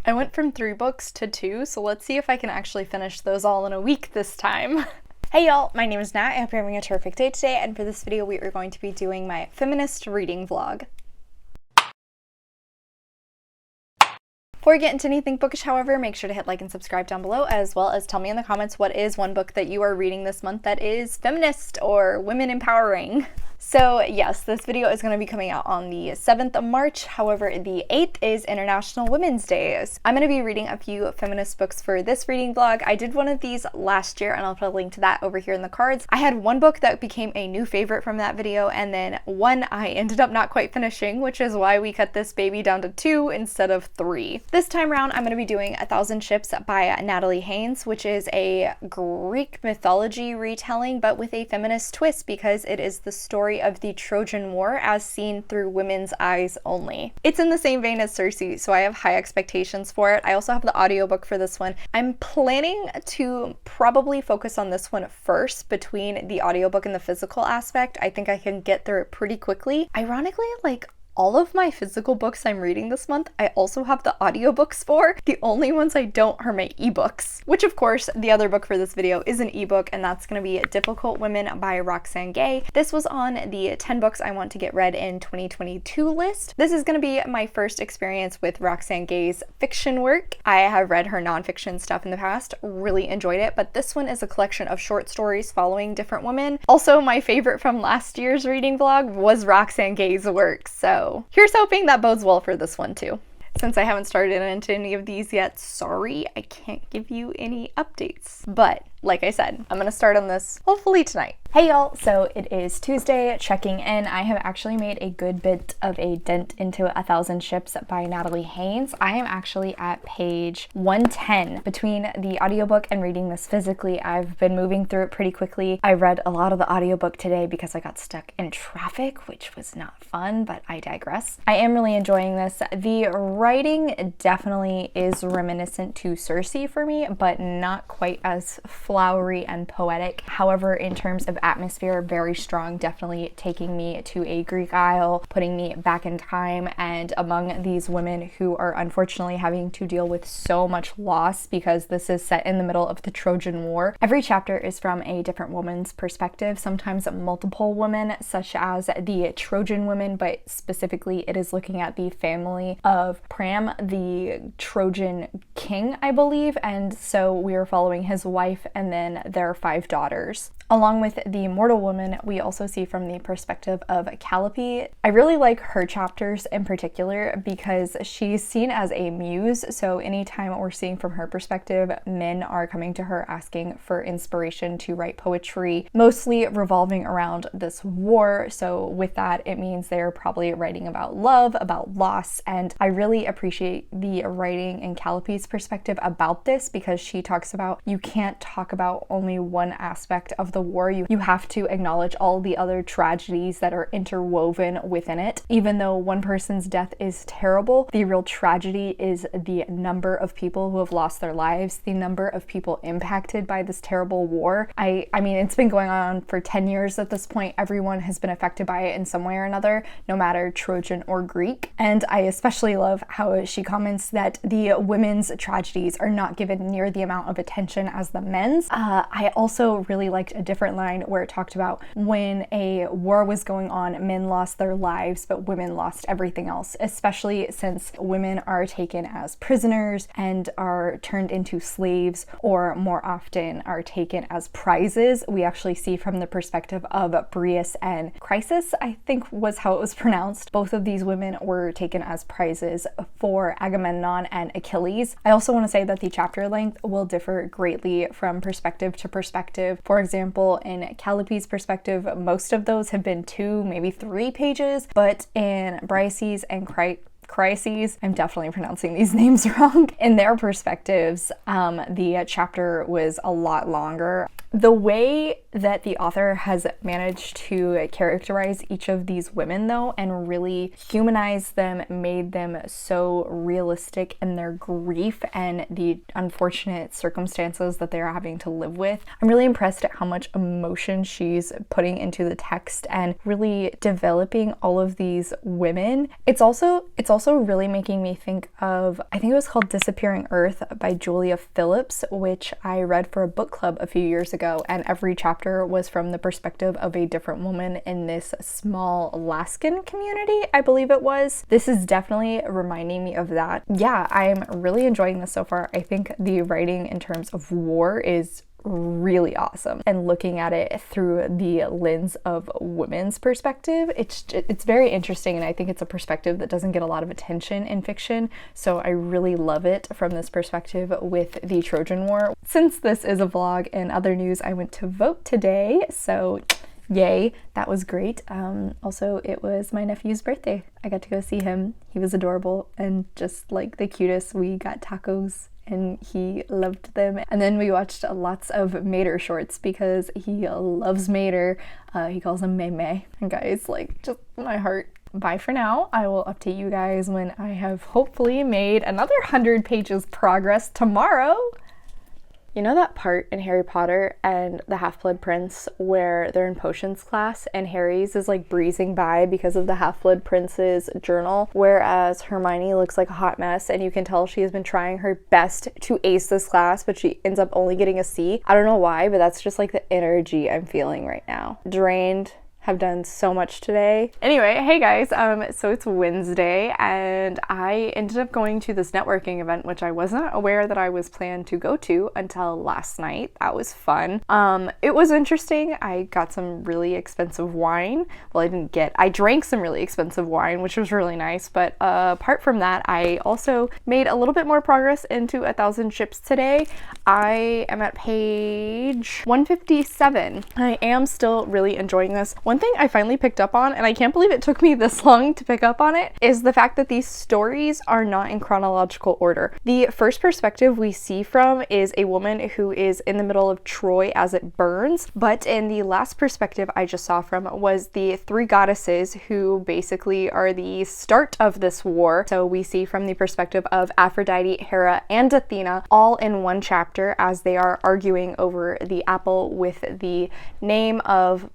I went from 3 books to 2, so let's see if I can actually finish those all in a week this time. Hey y'all, my name is Nat. I hope you're having a terrific day today, and for this video we are going to be doing my feminist reading vlog. Before we get into anything bookish, however, make sure to hit like and subscribe down below, as well as tell me in the comments what is one book that you are reading this month that is feminist or women empowering. So yes, this video is going to be coming out on the 7th of March. However, the 8th is International Women's Day. I'm going to be reading a few feminist books for this reading vlog. I did one of these last year and I'll put a link to that over here in the cards. I had one book that became a new favorite from that video, and then one I ended up not quite finishing, which is why we cut this baby down to 2 instead of 3. This time around, I'm going to be doing 1,000 Ships by Natalie Haynes, which is a Greek mythology retelling, but with a feminist twist because it is the story of the Trojan War as seen through women's eyes only. It's in the same vein as 𝗖cie, so I have high expectations for it. I also have the audiobook for this one. I'm planning to probably focus on this one first between the audiobook and the physical aspect. I think I can get through it pretty quickly. Ironically, like, all of my physical books I'm reading this month, I also have the audiobooks for. The only ones I don't are my ebooks, which of course, the other book for this video is an ebook, and that's going to be Difficult Women by Roxane. This was on the 10 books I want to get read in 2022 list. This is going to be my first experience with Roxane's fiction work. I have read her nonfiction stuff in the past, really enjoyed it, but this one is a collection of short stories following different women. Also, my favorite from last year's reading vlog was Roxane's work, so here's hoping that bodes well for this one too. Since I haven't started into any of these yet, sorry, I can't give you any updates. But like I said, I'm gonna start on this hopefully tonight. Hey y'all, so it is Tuesday, checking in. I have actually made a good bit of a dent into 1,000 Ships by Natalie Haynes. I am actually at page 110. Between the audiobook and reading this physically, I've been moving through it pretty quickly. I read a lot of the audiobook today because I got stuck in traffic, which was not fun, but I digress. I am really enjoying this. The writing definitely is reminiscent to 𝗖cie for me, but not quite as flowery and poetic. However, in terms of atmosphere, very strong, definitely taking me to a Greek isle, putting me back in time and among these women who are unfortunately having to deal with so much loss because this is set in the middle of the Trojan War. Every chapter is from a different woman's perspective, sometimes multiple women, such as the Trojan women, but specifically it is looking at the family of Priam, the Trojan king, I believe, and so we are following his wife and then their 5 daughters. Along with the mortal woman, we also see from the perspective of Penelope. I really like her chapters in particular because she's seen as a muse, so anytime we're seeing from her perspective, men are coming to her asking for inspiration to write poetry, mostly revolving around this war. So with that, it means they're probably writing about love, about loss, and I really appreciate the writing in Penelope's perspective about this because she talks about you can't talk about only one aspect of the war. You have to acknowledge all the other tragedies that are interwoven within it. Even though one person's death is terrible, the real tragedy is the number of people who have lost their lives, the number of people impacted by this terrible war. I mean, it's been going on for 10 years at this point. Everyone has been affected by it in some way or another, no matter Trojan or Greek. And I especially love how she comments that the women's tragedies are not given near the amount of attention as the men's. I also really liked a different line where it talked about when a war was going on, men lost their lives, but women lost everything else, especially since women are taken as prisoners and are turned into slaves, or more often are taken as prizes. We actually see from the perspective of 𝗖cie and 𝗖cie, I think was how it was pronounced. Both of these women were taken as prizes for Agamemnon and Achilles. I also want to say that the chapter length will differ greatly from perspective to perspective. For example, in Penelope's perspective, most of those have been 2, maybe 3 pages, but in 𝗖cies and 𝗖cies, I'm definitely pronouncing these names wrong, in their perspectives, the chapter was a lot longer. The way that the author has managed to characterize each of these women, though, and really humanize them, made them so realistic in their grief and the unfortunate circumstances that they're having to live with. I'm really impressed at how much emotion she's putting into the text and really developing all of these women. It's also really making me think of, I think it was called Disappearing Earth by Julia Phillips, which I read for a book club a few years ago, and every chapter was from the perspective of a different woman in this small Alaskan community, I believe it was. This is definitely reminding me of that. Yeah, I'm really enjoying this so far. I think the writing in terms of war is really awesome, and looking at it through the lens of women's perspective, it's very interesting, and I think it's a perspective that doesn't get a lot of attention in fiction, so I really love it from this perspective with the Trojan War. Since this is a vlog, and other news, I went to vote today, so yay, that was great. Also, it was my nephew's birthday. I got to go see him. He was adorable and just like the cutest. We got tacos and he loved them. And then we watched lots of Mater shorts because he loves Mater. He calls him Meme. And guys, like, just my heart. Bye for now. I will update you guys when I have hopefully made another 100 pages progress tomorrow. You know that part in Harry Potter and the Half-Blood Prince where they're in potions class and Harry's is like breezing by because of the Half-Blood Prince's journal, whereas Hermione looks like a hot mess and you can tell she has been trying her best to ace this class, but she ends up only getting a C. I don't know why, but that's just like the energy I'm feeling right now. Drained. Have done so much today. Anyway, hey guys, so it's Wednesday and I ended up going to this networking event, which I wasn't aware that I was planned to go to until last night. That was fun. It was interesting. I got some really expensive wine. Well, I drank some really expensive wine, which was really nice, but apart from that, I also made a little bit more progress into 1,000 Ships today. I am at page 157. I am still really enjoying this. One thing I finally picked up on, and I can't believe it took me this long to pick up on it, is the fact that these stories are not in chronological order. The first perspective we see from is a woman who is in the middle of Troy as it burns, but in the last perspective I just saw from was the three goddesses who basically are the start of this war. So we see from the perspective of Aphrodite, Hera, and Athena all in one chapter as they are arguing over the apple with the name of,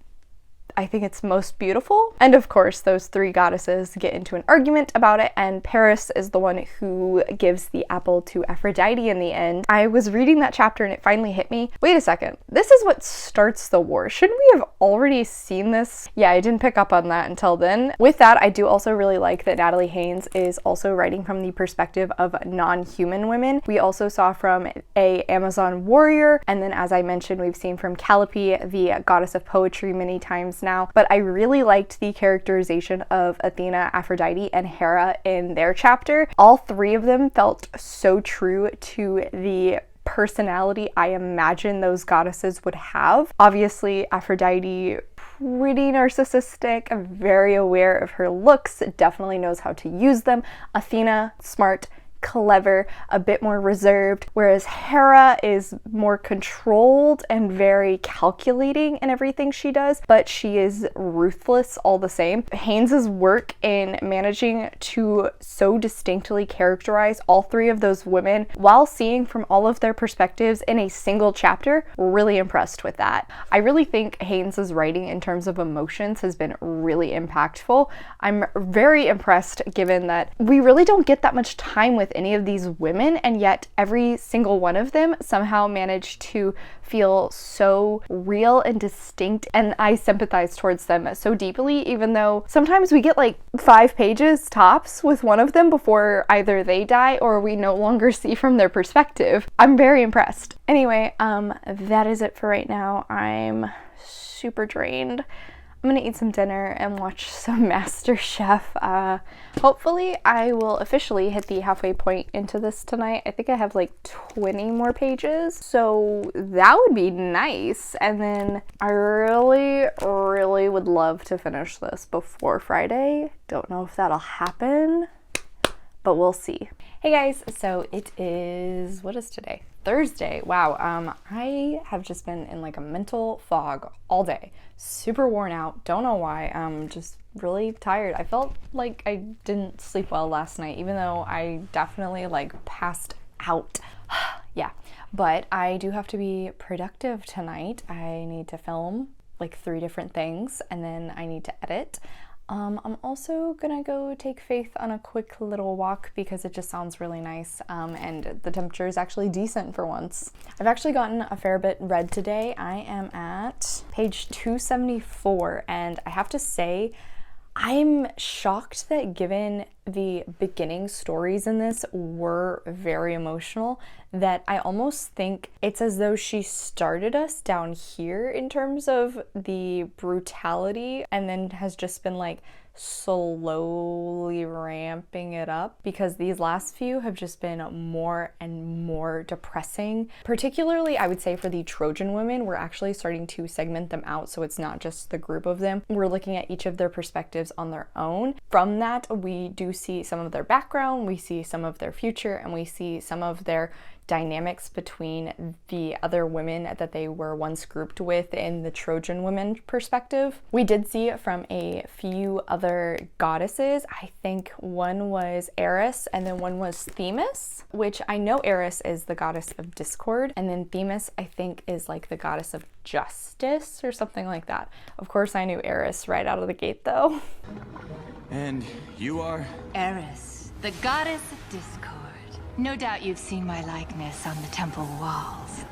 I think it's most beautiful. And of course, those three goddesses get into an argument about it, and Paris is the one who gives the apple to Aphrodite in the end. I was reading that chapter and it finally hit me. Wait a second, this is what starts the war. Shouldn't we have already seen this? Yeah, I didn't pick up on that until then. With that, I do also really like that Natalie Haynes is also writing from the perspective of non-human women. We also saw from a Amazon warrior, and then as I mentioned, we've seen from Calliope, the goddess of poetry, many times now, but I really liked the characterization of Athena, Aphrodite, and Hera in their chapter. All three of them felt so true to the personality I imagine those goddesses would have. Obviously, Aphrodite, pretty narcissistic, very aware of her looks, definitely knows how to use them. Athena, smart, clever, a bit more reserved, whereas Hera is more controlled and very calculating in everything she does, but she is ruthless all the same. Haynes's work in managing to so distinctly characterize all three of those women while seeing from all of their perspectives in a single chapter, really impressed with that. I really think Haynes's writing in terms of emotions has been really impactful. I'm very impressed given that we really don't get that much time with any of these women, and yet every single one of them somehow managed to feel so real and distinct, and I sympathize towards them so deeply, even though sometimes we get like 5 pages tops with one of them before either they die or we no longer see from their perspective. I'm very impressed. Anyway, that is it for right now. I'm super drained. I'm gonna eat some dinner and watch some MasterChef. Hopefully I will officially hit the halfway point into this tonight. I think I have like 20 more pages, so that would be nice. And then I really would love to finish this before Friday. Don't know if that'll happen, but we'll see. Hey guys, so it is, what is today? Thursday. Wow, I have just been in like a mental fog all day. Super worn out. Don't know why. Just really tired. I felt like I didn't sleep well last night, even though I definitely like passed out. Yeah, but I do have to be productive tonight. I need to film like 3 different things, and then I need to edit. I'm also gonna go take Faith on a quick little walk because it just sounds really nice, and the temperature is actually decent for once. I've actually gotten a fair bit read today. I am at page 274, and I have to say, I'm shocked that given the beginning stories in this were very emotional, that I almost think it's as though she started us down here in terms of the brutality and then has just been like slowly ramping it up, because these last few have just been more and more depressing. Particularly, I would say for the Trojan women, we're actually starting to segment them out, so it's not just the group of them. We're looking at each of their perspectives on their own. From that, we do see some of their background, we see some of their future, and we see some of their dynamics between the other women that they were once grouped with in the Trojan women perspective. We did see from a few other goddesses. I think one was Eris and then one was Themis, which I know Eris is the goddess of discord, and then Themis I think is like the goddess of justice or something like that. Of course I knew Eris right out of the gate though. And you are? Eris, the goddess of discord. No doubt you've seen my likeness on the temple walls.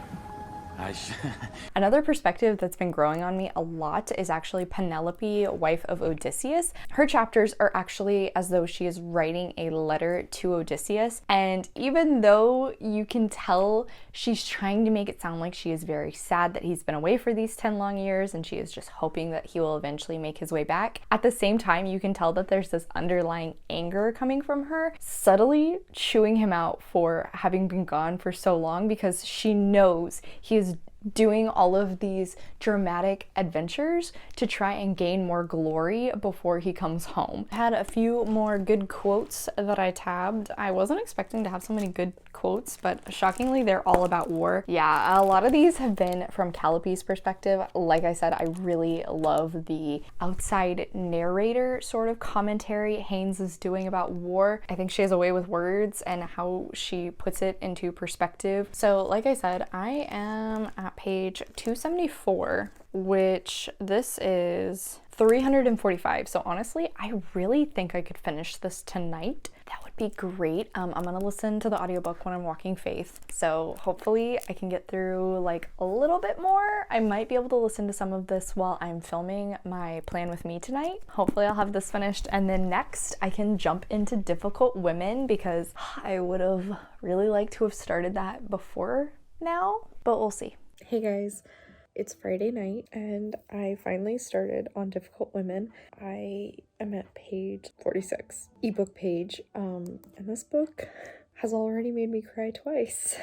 Another perspective that's been growing on me a lot is actually Penelope, wife of Odysseus. Her chapters are actually as though she is writing a letter to Odysseus, and even though you can tell she's trying to make it sound like she is very sad that he's been away for these 10 long years and she is just hoping that he will eventually make his way back, at the same time you can tell that there's this underlying anger coming from her, subtly chewing him out for having been gone for so long, because she knows he is doing all of these dramatic adventures to try and gain more glory before he comes home. I had a few more good quotes that I tabbed. I wasn't expecting to have so many good quotes, but shockingly they're all about war. Yeah, a lot of these have been from Calipy's perspective. Like I said, I really love the outside narrator sort of commentary Haynes is doing about war. I think she has a way with words and how she puts it into perspective. So like I said, I am at page 274, which this is 345. So honestly, I really think I could finish this tonight. That would be great. I'm gonna listen to the audiobook when I'm walking Faith. So hopefully I can get through like a little bit more. I might be able to listen to some of this while I'm filming my plan with me tonight. Hopefully I'll have this finished, and then next I can jump into Difficult Women, because I would have really liked to have started that before now, but we'll see. Hey guys, it's Friday night and I finally started on Difficult Women. I am at page 46, ebook page, and this book has already made me cry twice.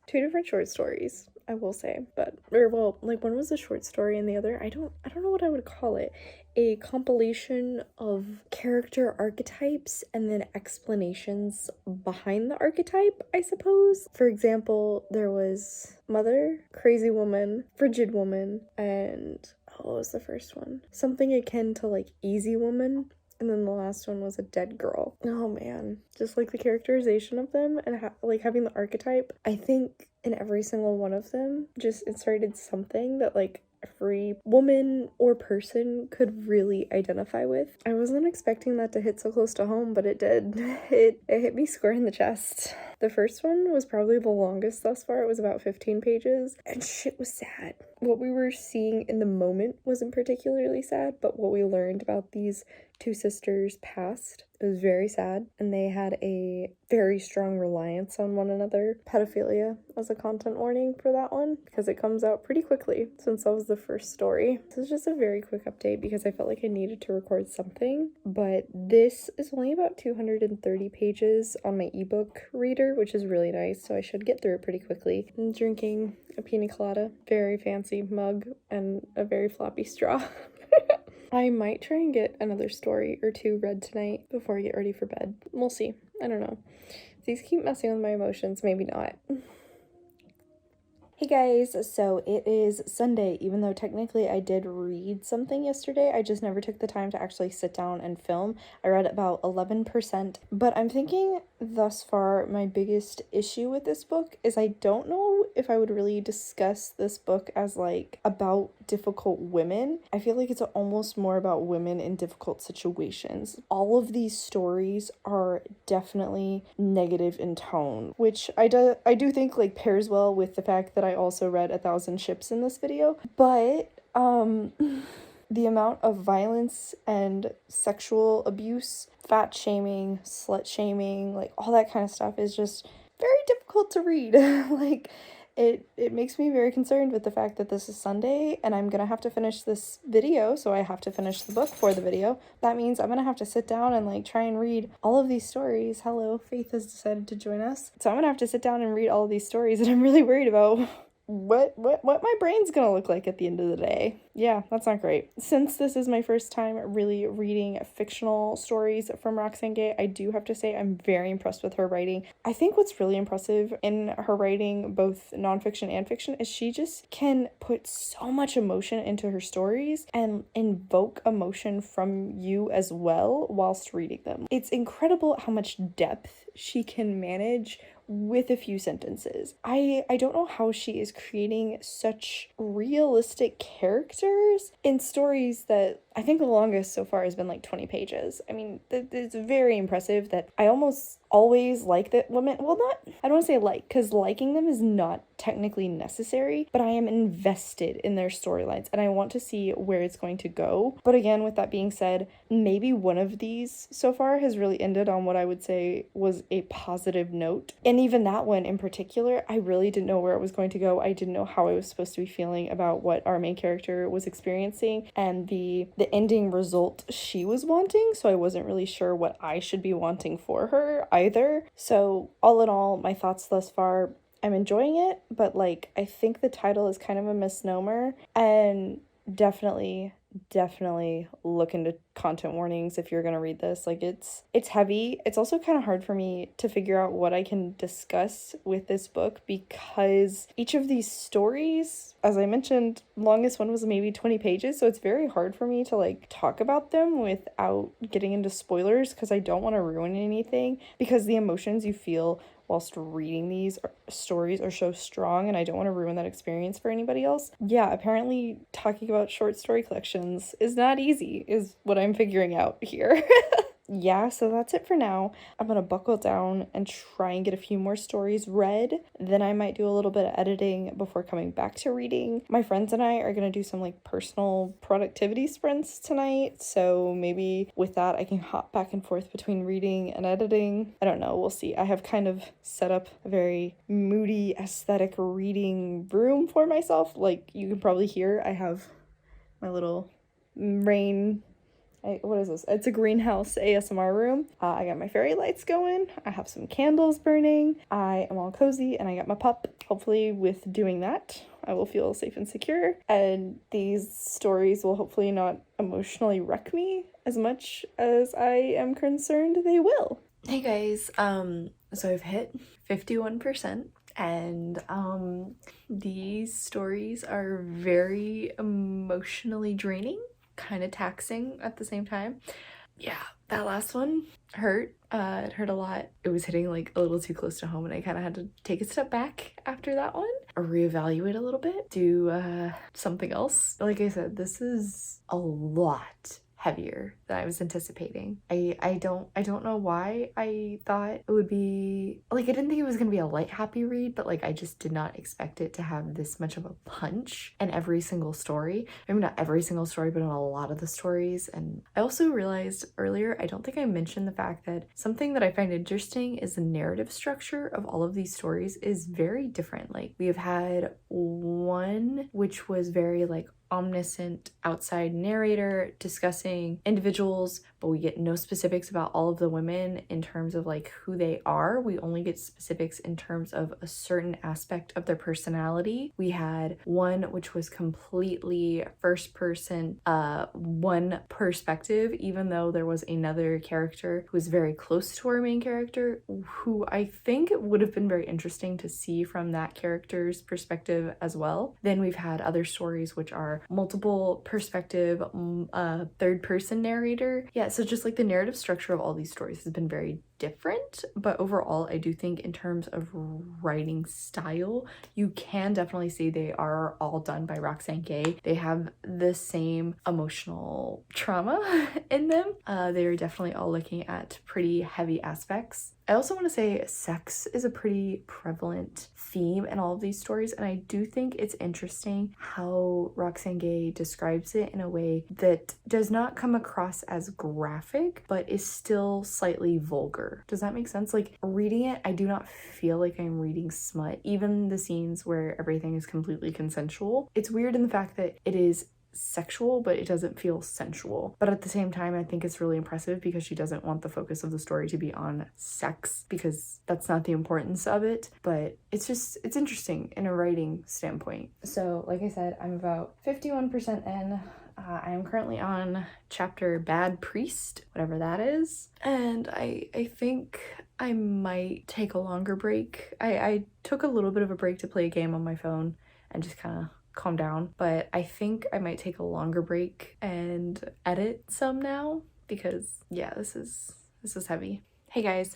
2 different short stories, I will say, like one was a short story and the other, I don't know what I would call it. A compilation of character archetypes and then explanations behind the archetype, I suppose. For example, there was Mother, Crazy Woman, Frigid Woman, and what was the first one? Something akin to like Easy Woman. And then the last one was a Dead Girl. Oh man, just like the characterization of them and like having the archetype. I think in every single one of them just inserted something that like every woman or person could really identify with. I wasn't expecting that to hit so close to home, but it did. It hit me square in the chest. The first one was probably the longest thus far. It was about 15 pages, and shit was sad. What we were seeing in the moment wasn't particularly sad, but what we learned about these 2 sisters' past, it was very sad, and they had a very strong reliance on one another. Pedophilia as a content warning for that one, because it comes out pretty quickly since that was the first story. This is just a very quick update because I felt like I needed to record something, but this is only about 230 pages on my ebook reader, which is really nice, so I should get through it pretty quickly. I'm drinking a pina colada, very fancy mug, and a very floppy straw. I might try and get another story or 2 read tonight before I get ready for bed. We'll see. I don't know. If these keep messing with my emotions, maybe not. Hey guys, so it is Sunday, even though technically I did read something yesterday, I just never took the time to actually sit down and film. I read about 11%, but I'm thinking thus far my biggest issue with this book is I don't know if I would really discuss this book as like about difficult women. I feel like it's almost more about women in difficult situations. All of these stories are definitely negative in tone, which I do think like pairs well with the fact that I also read 1,000 Ships in this video, but the amount of violence and sexual abuse, fat shaming, slut shaming, like all that kind of stuff is just very difficult to read. Like it makes me very concerned with the fact that this is Sunday and I'm gonna have to finish this video, so I have to finish the book for the video. That means I'm gonna have to sit down and like try and read all of these stories. Hello, Faith has decided to join us. So I'm gonna have to sit down and read all of these stories, and I'm really worried about what my brain's gonna look like at the end of the day. Yeah, that's not great. Since this is my first time really reading fictional stories from Roxane Gay, I do have to say I'm very impressed with her writing. I think what's really impressive in her writing, both nonfiction and fiction, is she just can put so much emotion into her stories and invoke emotion from you as well whilst reading them. It's incredible how much depth she can manage with a few sentences. I don't know how she is creating such realistic characters in stories that I think the longest so far has been like 20 pages. I mean, it's very impressive that I almost always like that women, well, not, I don't want to say like, because liking them is not technically necessary, but I am invested in their storylines and I want to see where it's going to go. But again, with that being said, maybe one of these so far has really ended on what I would say was a positive note. And even that one in particular, I really didn't know where it was going to go. I didn't know how I was supposed to be feeling about what our main character was experiencing and the ending result she was wanting. So I wasn't really sure what I should be wanting for her either. So all in all, my thoughts thus far, I'm enjoying it, but like I think the title is kind of a misnomer, and definitely look into content warnings if you're gonna read this. Like it's heavy. It's also kind of hard for me to figure out what I can discuss with this book because each of these stories, as I mentioned, longest one was maybe 20 pages, so it's very hard for me to like talk about them without getting into spoilers because I don't want to ruin anything, because the emotions you feel whilst reading these stories are so strong and I don't want to ruin that experience for anybody else. Yeah, apparently talking about short story collections is not easy, is what I'm figuring out here. Yeah, so that's it for now. I'm gonna buckle down and try and get a few more stories read. Then I might do a little bit of editing before coming back to reading. My friends and I are gonna do some like personal productivity sprints tonight, so maybe with that I can hop back and forth between reading and editing. I don't know, we'll see. I have kind of set up a very moody aesthetic reading room for myself. Like you can probably hear, I have my little rain, what is this? It's a greenhouse ASMR room. I got my fairy lights going. I have some candles burning. I am all cozy and I got my pup. Hopefully with doing that, I will feel safe and secure. And these stories will hopefully not emotionally wreck me as much as I am concerned they will. Hey guys, so I've hit 51%. And these stories are very emotionally draining, kind of taxing at the same time. Yeah, that last one hurt. It hurt a lot. It was hitting like a little too close to home and I kind of had to take a step back after that one, or reevaluate a little bit, do something else. Like I said, this is a lot heavier than I was anticipating. I don't know why I thought it would be like, I didn't think it was gonna be a light happy read, but like I just did not expect it to have this much of a punch in every single story. I mean, not every single story, but in a lot of the stories. And I also realized earlier, I don't think I mentioned the fact that something that I find interesting is the narrative structure of all of these stories is very different. Like we have had one which was very like omniscient outside narrator discussing individual individuals, but we get no specifics about all of the women in terms of like who they are. We only get specifics in terms of a certain aspect of their personality. We had one which was completely first person, one perspective, even though there was another character who was very close to our main character, who I think it would have been very interesting to see from that character's perspective as well. Then we've had other stories which are multiple perspective, third person narrator. Yeah, so just like the narrative structure of all these stories has been very different, but overall I do think in terms of writing style, you can definitely see they are all done by Roxane Gay. They have the same emotional trauma in them. They are definitely all looking at pretty heavy aspects. I also want to say sex is a pretty prevalent theme in all of these stories, and I do think it's interesting how Roxane Gay describes it in a way that does not come across as graphic, but is still slightly vulgar. Does that make sense? Like, reading it, I do not feel like I'm reading smut. Even the scenes where everything is completely consensual. It's weird in the fact that it is sexual, but it doesn't feel sensual. But at the same time, I think it's really impressive because she doesn't want the focus of the story to be on sex, because that's not the importance of it. But it's interesting in a writing standpoint. So like I said, I'm about 51% in. I am currently on chapter Bad Priest, whatever that is. And I think I might take a longer break. I took a little bit of a break to play a game on my phone and just kind of calm down, but I think I might take a longer break and edit some now, because yeah, this is heavy. Hey guys,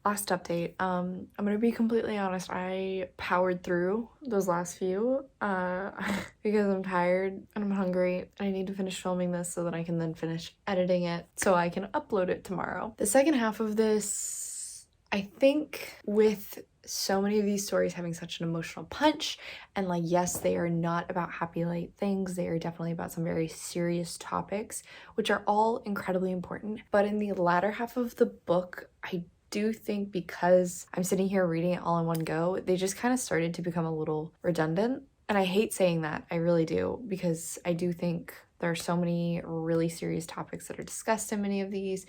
last update. I'm gonna be completely honest, I powered through those last few because I'm tired and I'm hungry and I need to finish filming this so that I can then finish editing it so I can upload it tomorrow. The second half of this, I think, with so many of these stories having such an emotional punch, and like, yes, they are not about happy light things, they are definitely about some very serious topics, which are all incredibly important. But in the latter half of the book, I do think, because I'm sitting here reading it all in one go, they just kind of started to become a little redundant. And I hate saying that, I really do, because I do think there are so many really serious topics that are discussed in many of these.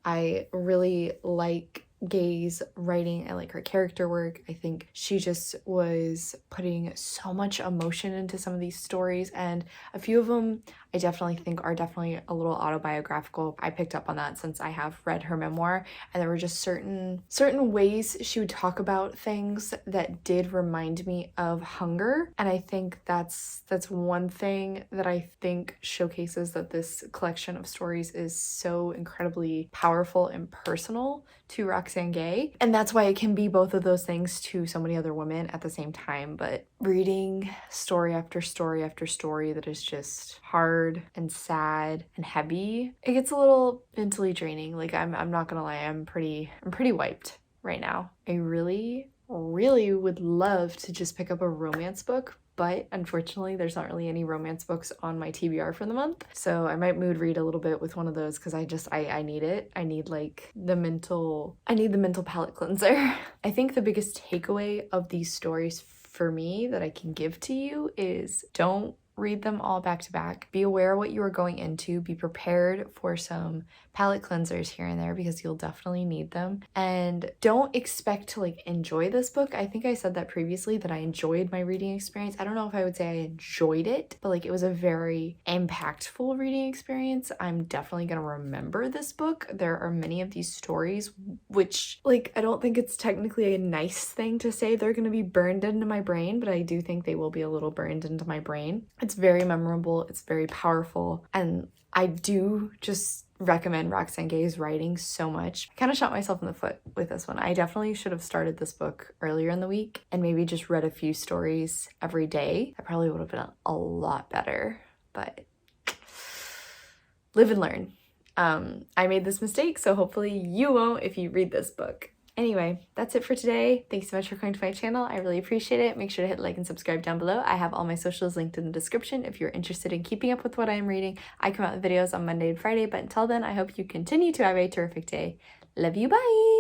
I really like Gay's writing. I like her character work. I think she just was putting so much emotion into some of these stories, and a few of them I definitely think are definitely a little autobiographical. I picked up on that since I have read her memoir, and there were just certain ways she would talk about things that did remind me of hunger, and I think that's one thing that I think showcases that this collection of stories is so incredibly powerful and personal to Roxane Gay, and that's why it can be both of those things to so many other women at the same time. But reading story after story after story that is just hard and sad and heavy, it gets a little mentally draining. Like, I'm not gonna lie, I'm pretty wiped right now. I really would love to just pick up a romance book, but unfortunately there's not really any romance books on my TBR for the month, so I might mood read a little bit with one of those, because I need it. I need like the mental palate cleanser. I think the biggest takeaway of these stories for me that I can give to you is, don't read them all back to back. Be aware of what you are going into. Be prepared for some palate cleansers here and there, because you'll definitely need them. And don't expect to like enjoy this book. I think I said that previously, that I enjoyed my reading experience. I don't know if I would say I enjoyed it, but like, it was a very impactful reading experience. I'm definitely gonna remember this book. There are many of these stories which, like, I don't think it's technically a nice thing to say they're gonna be burned into my brain, but I do think they will be a little burned into my brain. It's very memorable, it's very powerful, and I do just recommend Roxane Gay's writing so much. I kind of shot myself in the foot with this one. I definitely should have started this book earlier in the week and maybe just read a few stories every day. That probably would have been a lot better, but live and learn. I made this mistake, so hopefully you won't if you read this book. Anyway, that's it for today. Thanks so much for coming to my channel. I really appreciate it. Make sure to hit like and subscribe down below. I have all my socials linked in the description if you're interested in keeping up with what I am reading. I come out with videos on Monday and Friday, but until then, I hope you continue to have a terrific day. Love you, bye!